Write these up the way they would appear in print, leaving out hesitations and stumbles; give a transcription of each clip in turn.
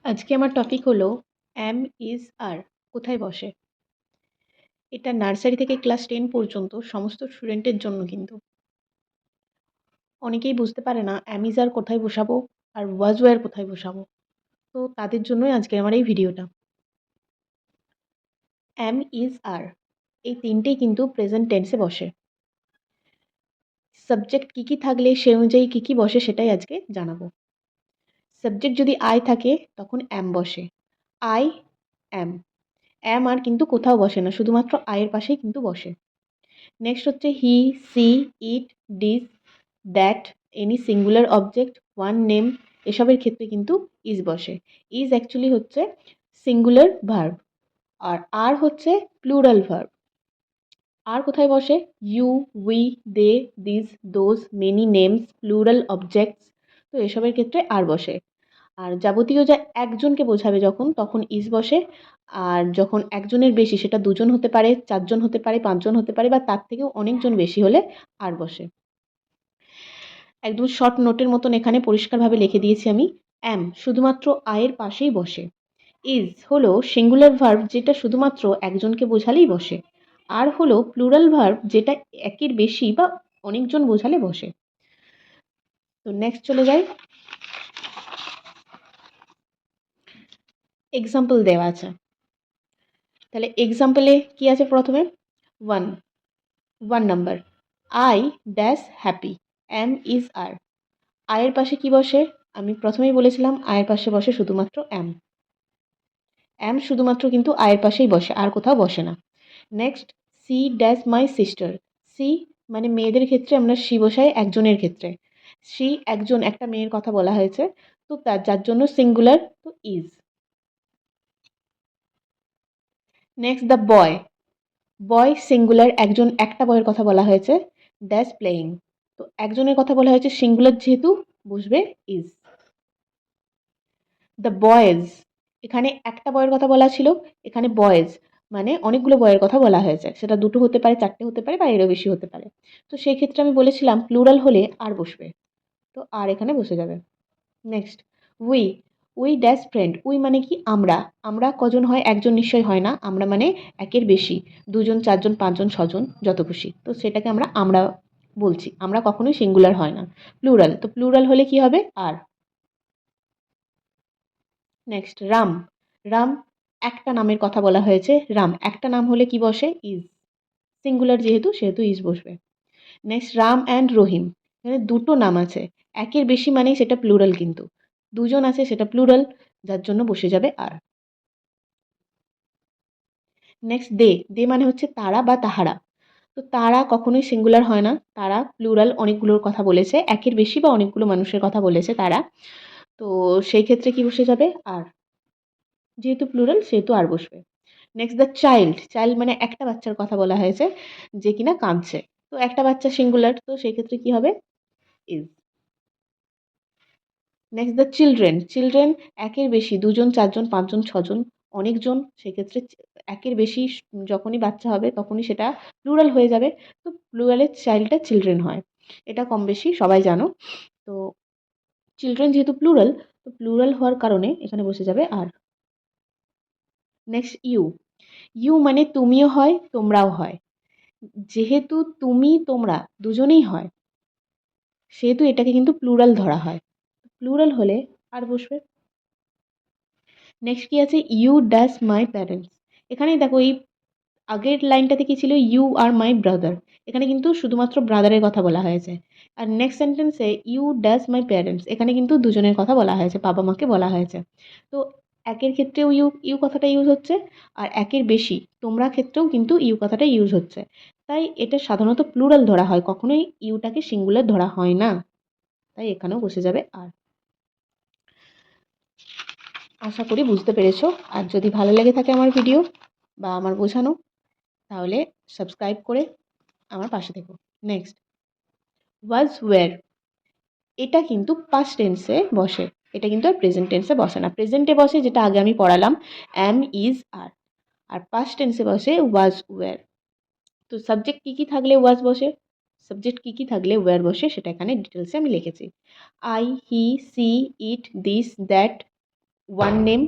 আজকে আমার টপিক হলো অ্যাম, ইজ, আর কোথায় বসে। এটা নার্সারি থেকে ক্লাস 10 পর্যন্ত সমস্ত স্টুডেন্টের জন্য কিন্তু। অনেকেই বুঝতে পারে না অ্যাম, ইজ, আর কোথায় বসাবো আর ওয়াজ ওয়্যার কোথায় বসাবো। তো তাদের জন্যই আজকে আমার এই ভিডিওটা। অ্যাম, ইজ, আর এই তিনটেই কিন্তু প্রেজেন্ট টেন্সে বসে। সাবজেক্ট কী থাকলে সে অনুযায়ী কী বসে সেটাই আজকে জানাবো। সাবজেক্ট যদি আই থাকে তখন অ্যাম বসে। I am. অ্যাম আর কিন্তু কোথাও বসে না, শুধুমাত্র আয়ের পাশেই কিন্তু বসে। নেক্সট হচ্ছে he, she, it, this, that, any singular object, one name, এসবের ক্ষেত্রে কিন্তু ইজ বসে। ইজ অ্যাকচুয়ালি হচ্ছে সিঙ্গুলার ভার্ব, আর হচ্ছে প্লুরাল ভার্ব। আর কোথায় বসে? You, we, they, this, those, many names, plural objects, তো এসবের ক্ষেত্রে আর বসে। আর যাবতীয় যা একজনকে বোঝাবে যখন, তখন ইজ বসে। আর যখন একজনের বেশি, সেটা দুজন হতে পারে, চারজন হতে পারে, পাঁচজন হতে পারে, বা তার থেকেও অনেকজন বেশি হলে আর বসে। একদম শর্ট নোটের মতন এখানে পরিষ্কারভাবে লিখে দিয়েছি আমি। অ্যাম শুধুমাত্র আয়ের পাশেই বসে। ইজ হলো সিঙ্গুলার ভার্ব, যেটা শুধুমাত্র একজনকে বোঝালেই বসে। আর হলো প্লুরাল ভার্ব, যেটা একের বেশি বা অনেকজন বোঝালে বসে। তো নেক্সট চলে যাই। এক্সাম্পল দেওয়া আছে, তাহলে এক্সাম্পলে কি আছে? প্রথমে one number, I dash happy, am, is, are. আয়ের পাশে কি বসে? আমি প্রথমেই বলেছিলাম আয়ের পাশে বসে শুধুমাত্র অ্যাম। অ্যাম শুধুমাত্র কিন্তু আয়ের পাশেই বসে, আর কোথাও বসে না। Next, she dash my sister. She মানে মেয়েদের ক্ষেত্রে আমরা সি বসাই, একজনের ক্ষেত্রে সি, একজন, একটা মেয়ের কথা বলা হয়েছে, তো তার যার জন্য সিঙ্গুলার, তো is. Next, the boy. Boy singular, একজন, একটা বয়ের কথা বলা হয়েছে, ড্যাশ প্লেয়িং, তো একজনের কথা বলা হয়েছে, সিঙ্গুলার যেহেতু বসবে ইজ। দ্য বয়েজ, এখানে একটা বয়ের কথা বলা ছিল, এখানে বয়েজ মানে অনেকগুলো বয়ের কথা বলা হয়েছে, সেটা দুটো হতে পারে, চারটে হতে পারে, বা এরও বেশি হতে পারে। তো সেই ক্ষেত্রে আমি বলেছিলাম প্লুরাল হলে আর বসবে, তো আর এখানে বসে যাবে। Next, we. We dash friend. We মানে কি? আমরা। আমরা কজন হয়? একজন নিশ্চয়ই হয় না, আমরা মানে একের বেশি, দুজন, চারজন, পাঁচজন, ছজন, যত খুশি, তো সেটাকে আমরা বলছি। আমরা কখনোই সিঙ্গুলার হয় না, প্লুরাল। তো প্লুরাল হলে কি হবে? আর। নেক্সট, রাম। রাম একটা নামের কথা বলা হয়েছে, রাম একটা নাম হলে কি বসে? ইজ। সিঙ্গুলার যেহেতু, সেহেতু ইজ বসবে। নেক্সট, রাম অ্যান্ড রহিম। এখানে দুটো নাম আছে, একের বেশি মানেই সেটা প্লুরাল, কিন্তু দুজন আছে সেটা প্লুরাল, যার জন্য বসে যাবে আর। নেক্সট, দে। দে মানে হচ্ছে তারা বা তাহারা, তো তারা কখনোই সিঙ্গুলার হয় না, তারা প্লুরাল, অনেকগুলোর কথা বলেছে, একের বেশি বা অনেকগুলো মানুষের কথা বলেছে তারা, তো সেই ক্ষেত্রে কি বসে যাবে? আর। যেহেতু প্লুরাল সেহেতু আর বসবে। Next, the child. চাইল্ড মানে একটা বাচ্চার কথা বলা হয়েছে, যে কিনা কাঁদছে, তো একটা বাচ্চা সিঙ্গুলার, তো সেই ক্ষেত্রে কি হবে? Is. Next, the children. Children একের বেশি, দুজন, চারজন, পাঁচজন, ছজন, অনেকজন, সেক্ষেত্রে একের বেশি যখনই বাচ্চা হবে তখনই সেটা প্লুরাল হয়ে যাবে, তো প্লুরালের চাইল্ডটা চিলড্রেন হয়, এটা কম বেশি সবাই জানো। তো চিলড্রেন যেহেতু প্লুরাল, তো প্লুরাল হওয়ার কারণে এখানে বসে যাবে আর। Next, you. ইউ মানে তুমিও হয়, তোমরাও হয়, যেহেতু তুমি তোমরা দুজনেই হয়, সেহেতু এটাকে কিন্তু প্লুরাল ধরা হয়, প্লুরাল হলে আর বসবে। নেক্সট কি আছে? You dash my parents. এখানেই দেখো, এই আগের লাইনটাতে কি ছিল? ইউ আর মাই ব্রাদার, এখানে কিন্তু শুধুমাত্র ব্রাদারের কথা বলা হয়েছে। আর নেক্সট সেন্টেন্সে ইউ ড্যাশ মাই প্যারেন্টস, এখানে কিন্তু দুজনের কথা বলা হয়েছে, বাবা মাকে বলা হয়েছে। তো একের ক্ষেত্রেও ইউ ইউ কথাটা ইউজ হচ্ছে, আর একের বেশি তোমরা ক্ষেত্রেও কিন্তু ইউ কথাটা ইউজ হচ্ছে, তাই এটা সাধারণত প্লুরাল ধরা হয়, কখনোই ইউটাকে সিঙ্গুলার ধরা হয় না, তাই এখানেও বসে যাবে আর। আশা করি বুঝতে পেরেছো, আর যদি ভালো লেগে থাকে আমার ভিডিও বা আমার বোঝানো, তাহলে সাবস্ক্রাইব করে আমার পাশে থেকো। নেক্সট, ওয়াজ ওয়্যার। এটা কিন্তু পাস্ট টেন্সে বসে, এটা কিন্তু আর প্রেজেন্ট টেন্সে বসে না। প্রেজেন্টে বসে যেটা আগে আমি পড়ালাম, অ্যাম, ইজ, আর। আর পাস্ট টেন্সে বসে ওয়াজ ওয়্যার। তো সাবজেক্ট কী থাকলে ওয়াজ বসে, সাবজেক্ট কী থাকলে ওয়্যার বসে, সেটা এখানে ডিটেলসে আমি লিখেছি। I, he, she, it, this, that, one name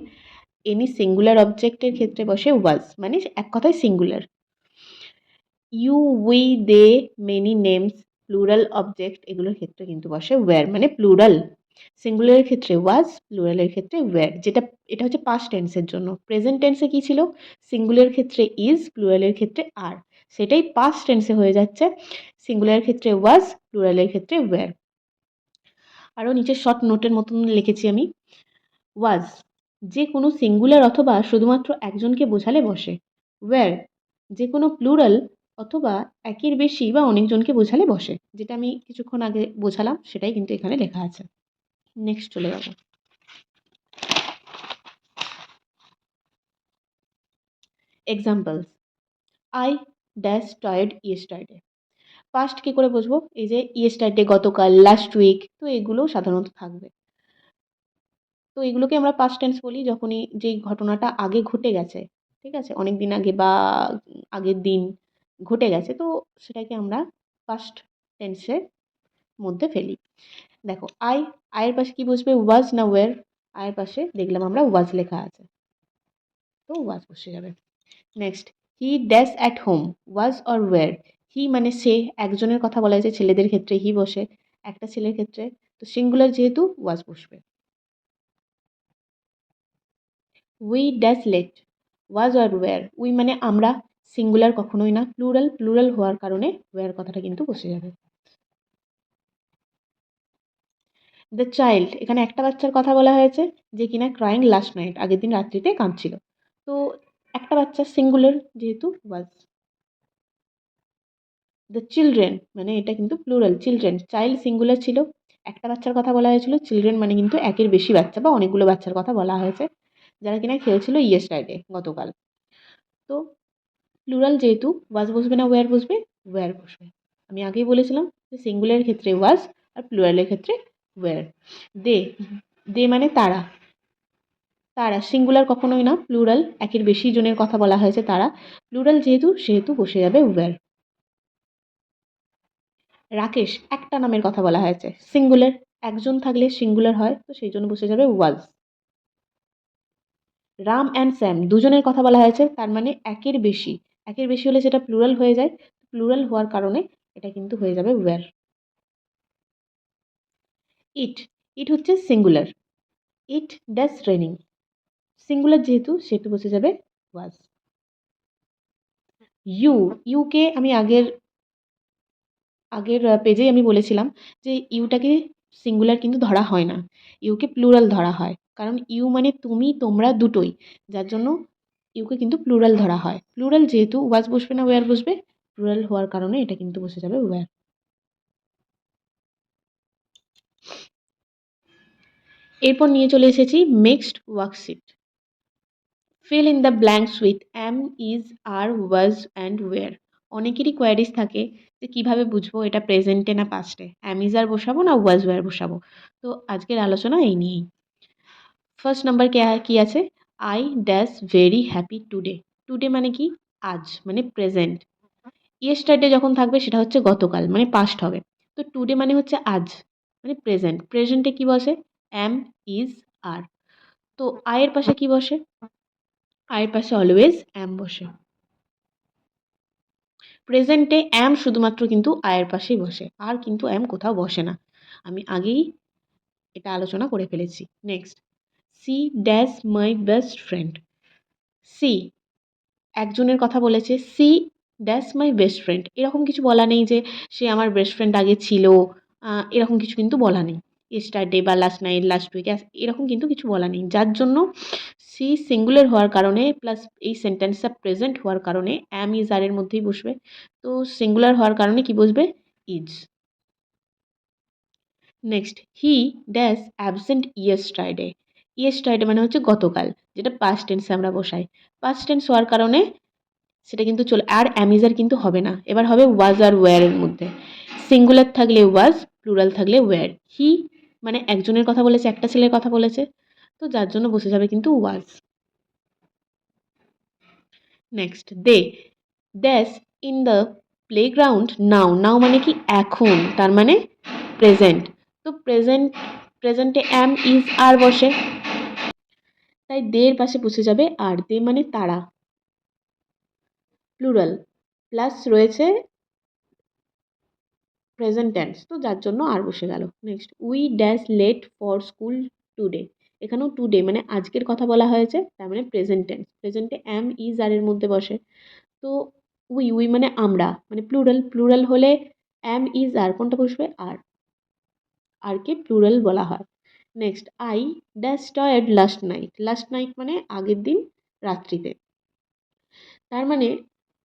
any singular অবজেক্টের ক্ষেত্রে বসে ওয়াজ, মানে এক কথায় singular. You, we, they, many names, plural object এগুলোর ক্ষেত্রে কিন্তু বসে ওয়্যার, মানে প্লুরাল। সিঙ্গুলারের ক্ষেত্রে ওয়াজ, প্লুরালের ক্ষেত্রে ওয়্যার। এটা হচ্ছে পাস্ট টেন্সের জন্য। প্রেজেন্ট টেন্সে কি ছিল? সিঙ্গুলারের ক্ষেত্রে ইজ, প্লুরালের ক্ষেত্রে আর। সেটাই পাস্ট টেন্সে হয়ে যাচ্ছে সিঙ্গুলারের ক্ষেত্রে ওয়াজ, প্লুরালের ক্ষেত্রে ওয়্যার। আরও নিচে শর্ট নোটের মতন লিখেছি আমি। ওয়াজ যে কোনো সিঙ্গুলার অথবা শুধুমাত্র একজনকে বোঝালে বসে। ওয়্যার যে কোনো প্লুরাল অথবা একের বেশি বা অনেকজনকে বোঝালে বসে। যেটা আমি কিছুক্ষণ আগে বোঝালাম সেটাই কিন্তু এখানে লেখা আছে। নেক্সট চলে যাব। Examples. I dash tired yesterday. Past কি করে বুঝবো? এই যে ইয়েস্টারডে গতকাল, লাস্ট উইক, তো এগুলো সাধারণত থাকবে। তো এগুলোকে আমরা পাস্ট টেন্স বলি যখনই যেই ঘটনাটা আগে ঘটে গেছে, ঠিক আছে, অনেক দিন আগে বা আগের দিন ঘটে গেছে, তো সেটাকে আমরা পাস্ট টেন্সের মধ্যে ফেলি। দেখো আয়ের পাশে কি বসবে? ওয়াজ না ওয়্যার? আয়ের পাশে দেখলাম আমরা ওয়াজ লেখা আছে, তো ওয়াজ বসে যাবে। Next, he dash at home, was or were? He মানে সে, একজনের কথা বলা হয়েছে, ছেলেদের ক্ষেত্রে হি বসে, একটা ছেলের ক্ষেত্রে তো সিঙ্গুলার যেহেতু ওয়াজ বসবে। We dash late, was or were? We মানে আমরা, সিঙ্গুলার কখনোই না, প্লুরাল হওয়ার কারণে ওয়্যার কথাটা কিন্তু বসে যাবে। দ্য চাইল্ড, এখানে একটা বাচ্চার কথা বলা হয়েছে যে কিনা ক্রাইং লাস্ট নাইট, আগের দিন রাত্রিতে কাঁদছিল, তো একটা বাচ্চা সিঙ্গুলার যেহেতু ওয়াজ। দ্য চিলড্রেন মানে এটা কিন্তু প্লুরাল, চিলড্রেন, চাইল্ড সিঙ্গুলার ছিল, একটা বাচ্চার কথা বলা হয়েছিল, চিলড্রেন মানে কিন্তু একের বেশি বাচ্চা বা অনেকগুলো বাচ্চার কথা বলা হয়েছে যারা কিনা খেলছিল ইয়েস্টারডে গতকাল। তো প্লুরাল যেহেতু ওয়াজ বসবে না ওয়্যার বসবে? ওয়্যার বসবে। আমি আগেই বলেছিলাম যে সিঙ্গুলারের ক্ষেত্রে ওয়াজ আর প্লুরালের ক্ষেত্রে ওয়্যার। দে, দে মানে তারা, তারা সিঙ্গুলার কখনোই না, প্লুরাল, একের বেশি জনের কথা বলা হয়েছে তারা, প্লুরাল যেহেতু সেহেতু বসে যাবে ওয়্যার। রাকেশ, একটা নামের কথা বলা হয়েছে, সিঙ্গুলার, একজন থাকলে সিঙ্গুলার হয়, তো সেই জন্য বসে যাবে ওয়াজ। রাম অ্যান্ড স্যাম, দুজনের কথা বলা হয়েছে, তার মানে একের বেশি, একের বেশি হলে সেটা প্লুরাল হয়ে যায়, প্লুরাল হওয়ার কারণে এটা কিন্তু হয়ে যাবে ওয়্যার। ইট, ইট হচ্ছে singular, it dash raining, singular যেহেতু সেহেতু বসে যাবে ওয়াজ। ইউ, ইউকে আমি আগের আগের পেজেই আমি বলেছিলাম যে ইউটাকে সিঙ্গুলার কিন্তু ধরা হয় না, ইউকে প্লুরাল ধরা হয়, কারণ ইউ মানে তুমি, তোমরা দুটোই, যার জন্য ইউকে কিন্তু প্লুরাল ধরা হয়। প্লুরাল যেহেতু ওয়াজ বসবে না ওয়্যার বসবে? প্লুরাল হওয়ার কারণে এটা কিন্তু বসে যাবে ওয়্যার। এরপর নিয়ে চলে এসেছি mixed worksheet. Fill in the blanks with am, is, are, was and were. অনেকেরই কোয়ারিজ থাকে যে কীভাবে বুঝবো এটা প্রেজেন্টে না পাস্টে, অ্যাম, ইজ, আর বসাবো না ওয়াজ, ওয়্যার বসাবো। তো আজকের আলোচনা এই নিয়েই। ফার্স্ট নাম্বার কি আছে? I dash very happy today. Today মানে কি? আজ, মানে প্রেজেন্ট। ইয়েস্টারডে যখন থাকবে সেটা হচ্ছে গতকাল, মানে পাস্ট হবে। তো টুডে মানে হচ্ছে আজ, মানে প্রেজেন্ট। প্রেজেন্টে কি বসে? অ্যাম, ইজ, আর। তো আয়ের পাশে কি বসে? আয়ের পাশে অলওয়েজ অ্যাম বসে। প্রেজেন্টে অ্যাম শুধুমাত্র কিন্তু আয়ের পাশেই বসে, আর কিন্তু অ্যাম কোথাও বসে না, আমি আগেই এটা আলোচনা করে ফেলেছি। Next, she dash my best friend. She একজনের কথা বলেছে, she dash my best friend, এরকম কিছু বলা নেই যে সে আমার বেস্ট ফ্রেন্ড আগে ছিল, এরকম কিছু কিন্তু বলা নেই। ইয়েস্টারডে বা লাস্ট নাইট, লাস্ট উইক, এরকম কিন্তু কিছু বলা নেই, যার জন্য সি সিঙ্গুলার হওয়ার কারণে প্লাস এই সেন্টেন্সটা প্রেজেন্ট হওয়ার কারণে অ্যাম, ইজ, আর এর মধ্যেই বসবে। তো সিঙ্গুলার হওয়ার কারণে কি বসবে? Is. Next, he dash absent yesterday. Yesterday মানে হচ্ছে গতকাল, যেটা পাস্ট টেন্সে আমরা বসাই। পাস্ট টেন্স হওয়ার কারণে সেটা কিন্তু চলে, আর অ্যামিজার কিন্তু হবে না, এবার হবে ওয়াজ আর ওয়্যারের মধ্যে। সিঙ্গুলার থাকলে ওয়াজ, প্লুরাল থাকলে ওয়্যার। হি মানে একজনের কথা বলেছে, একটা ছেলের কথা বলেছে, তো যার জন্য বসে যাবে কিন্তু was. Next, they dash in the playground now. Now মানে কি? এখন, তার মানে প্রেজেন্ট। তো প্রেজেন্টে অ্যাম, ইজ, আর বসে। তাই দের পাশে বসে যাবে আর, দে মানে তারা, প্লুরাল, প্লাস রয়েছে প্রেজেন্ট টেন্স, তো যার জন্য আর বসে গেল। Next, we dash late for school today. এখানেও টুডে মানে আজকের কথা বলা হয়েছে, তার মানে প্রেজেন্ট টেন্স, প্রেজেন্টে অ্যাম ইজ আর এর মধ্যে বসে। তো উই মানে আমরা, মানে প্লুরাল, প্লুরাল হলে অ্যাম ইজ আর কোনটা বসবে, আর, আরকে প্লুরাল বলা হয়। Next, I dash tired last night, last night মানে আগের দিন রাত্রিতে, তার মানে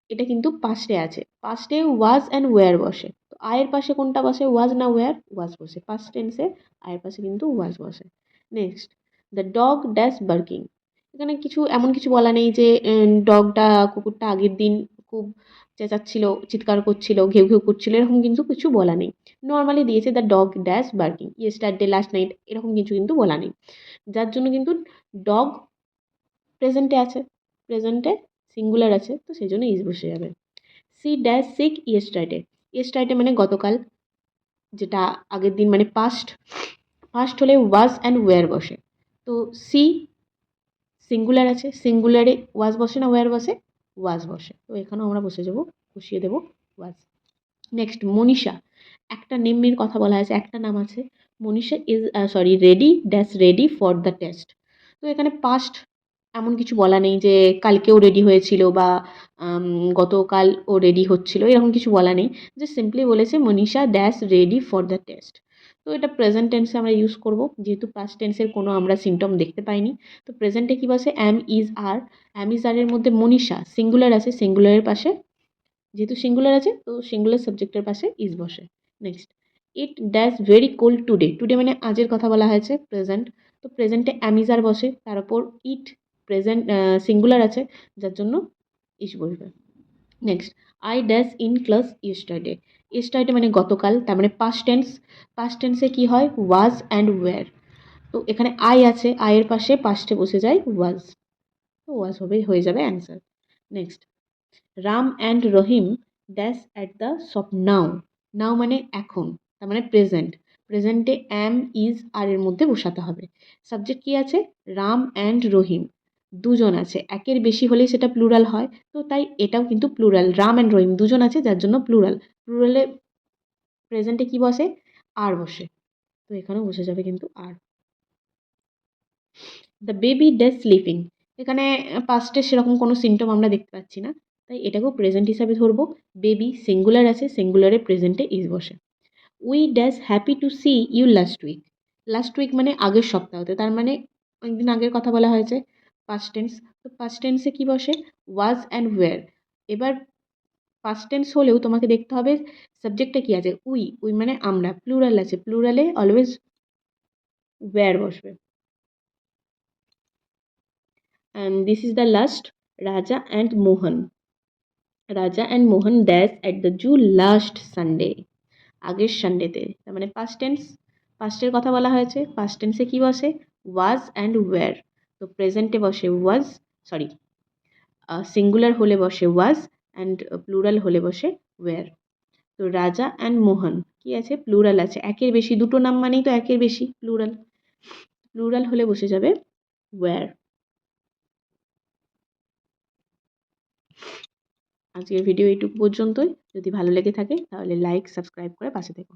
এটা কিন্তু পাস্টে আছে, পাস্টে ওয়াজ অ্যান্ড ওয়্যার বসে, তো আয়ের পাশে কোনটা বসে, ওয়াজ না ওয়্যার, ওয়াজ বসে, পাস্ট টেন্সে আয়ের পাশে কিন্তু ওয়াজ বসে। Next, the dog dash barking. এখানে কিছু এমন কিছু বলা নেই যে ডগটা, কুকুরটা আগের দিন খুব চেঁচাচ্ছিল, চিৎকার করছিল, ঘেউ ঘেউ করছিল, এরকম কিন্তু কিছু বলা নেই। নর্মালি দিয়েছে the dog dash barking, yesterday, last night, এরকম কিছু কিন্তু বলা নেই, যার জন্য কিন্তু ডগ প্রেজেন্টে আছে, প্রেজেন্টে সিঙ্গুলার আছে, তো সেই জন্য ইজ বসে যাবে। She dash sick yesterday, yesterday মানে গতকাল, যেটা আগের দিন মানে পাস্ট, পাস্ট হলে ওয়াজ অ্যান্ড ওয়্যার বসে, তো সি সিঙ্গুলার আছে, সিঙ্গুলারে ওয়াজ বসে না ওয়্যার বসে, ওয়াজ বসে, তো এখানেও আমরা বসে যাবো, বসিয়ে দেবো ওয়াজ। নেক্সট, মনীষা, একটা নেমের কথা বলা আছে, একটা নাম আছে, Manisha is ready dash ready for the test. তো এখানে পাস্ট এমন কিছু বলা নেই যে কালকেও রেডি হয়েছিল বা গতকাল ও রেডি হচ্ছিল, এরকম কিছু বলা নেই, যে সিম্পলি বলেছে Manisha dash ready for the test. তো এটা প্রেজেন্ট টেন্সে আমরা ইউজ করব, যেহেতু পাস্ট টেন্সের কোনো আমরা সিমটম দেখতে পাইনি, তো প্রেজেন্টে কী বসে, অ্যাম is R, am is are এর মধ্যে মনীষা সিঙ্গুলার আছে, সিঙ্গুলারের পাশে, যেহেতু সিঙ্গুলার আছে তো সিঙ্গুলার সাবজেক্টের পাশে ইজ বসে। Next, it dash very cold today, today মানে আজের কথা বলা হয়েছে, প্রেজেন্ট, তো প্রেজেন্টে অ্যামিজার বসে, তার উপর ইট প্রেজেন্ট সিঙ্গুলার আছে, যার জন্য ইস বসবে। Next, I dash in class yesterday, yesterday মানে গতকাল, তার মানে পাস্ট টেন্স, পাস্ট টেন্সে কী হয়, ওয়াজ অ্যান্ড ওয়্যার, তো এখানে আই আছে, আয়ের পাশে পাস্টে বসে যায় ওয়াজ, তো ওয়াজ হবে, হয়ে যাবে answer. Next, Ram and Rahim dash at the shop now, now মানে এখন, তার মানে প্রেজেন্ট, প্রেজেন্টে অ্যাম ইজ আর এর মধ্যে বসাতে হবে। সাবজেক্ট কী আছে, রাম অ্যান্ড রহিম, দুজন আছে, একের বেশি হলেই সেটা প্লুরাল হয়, তো তাই এটাও কিন্তু প্লুরাল, রাম অ্যান্ড রহিম দুজন আছে, যার জন্য প্লুরাল, প্লুরালে প্রেজেন্টে কী বসে, আর বসে, তো এখানেও বসে যাবে কিন্তু আর। দ্য বেবি ড্যাশ স্লিপিং, এখানে পাস্টে সেরকম কোনো সিমটম আমরা দেখতে পাচ্ছি না, তাই এটাকেও প্রেজেন্ট হিসাবে ধরবো, বেবি সিঙ্গুলার আছে, সিঙ্গুলারে প্রেজেন্টে ইজ বসে। We dash happy to see you last week, last week মানে আগের সপ্তাহতে, তার মানে অনেকদিন আগের কথা বলা হয়েছে, পাস্ট টেন্স, তো পাস্ট টেন্সে কী বসে, ওয়াজ অ্যান্ড ওয়্যার। এবার পাস্ট টেন্স হলেও তোমাকে দেখতে হবে সাবজেক্টটা কী আছে, উই মানে আমরা, প্লুরাল আছে, প্লুরালে অলওয়েজ ওয়্যার বসবে। And this is the last, Raja and Mohan. Raja and Mohan dash at the zoo last Sunday. আগের সানডেতে, তার মানে পাস্ট টেন্স, পাস্টের কথা বলা হয়েছে, পাস্ট টেন্সে কী বসে, ওয়াজ অ্যান্ড ওয়্যার, তো প্রেজেন্টে বসে ওয়াজ, সরি সিঙ্গুলার হলে বসে ওয়াজ অ্যান্ড প্লুরাল হলে বসে ওয়্যার। তো রাজা অ্যান্ড মোহন কী আছে, প্লুরাল আছে, একের বেশি, দুটো নাম মানেই তো একের বেশি, প্লুরাল, প্লুরাল হলে বসে যাবে ওয়্যার। আজকের ভিডিও এইটুকু পর্যন্তই, যদি ভালো লেগে থাকে তাহলে লাইক সাবস্ক্রাইব করে পাশে থেকো।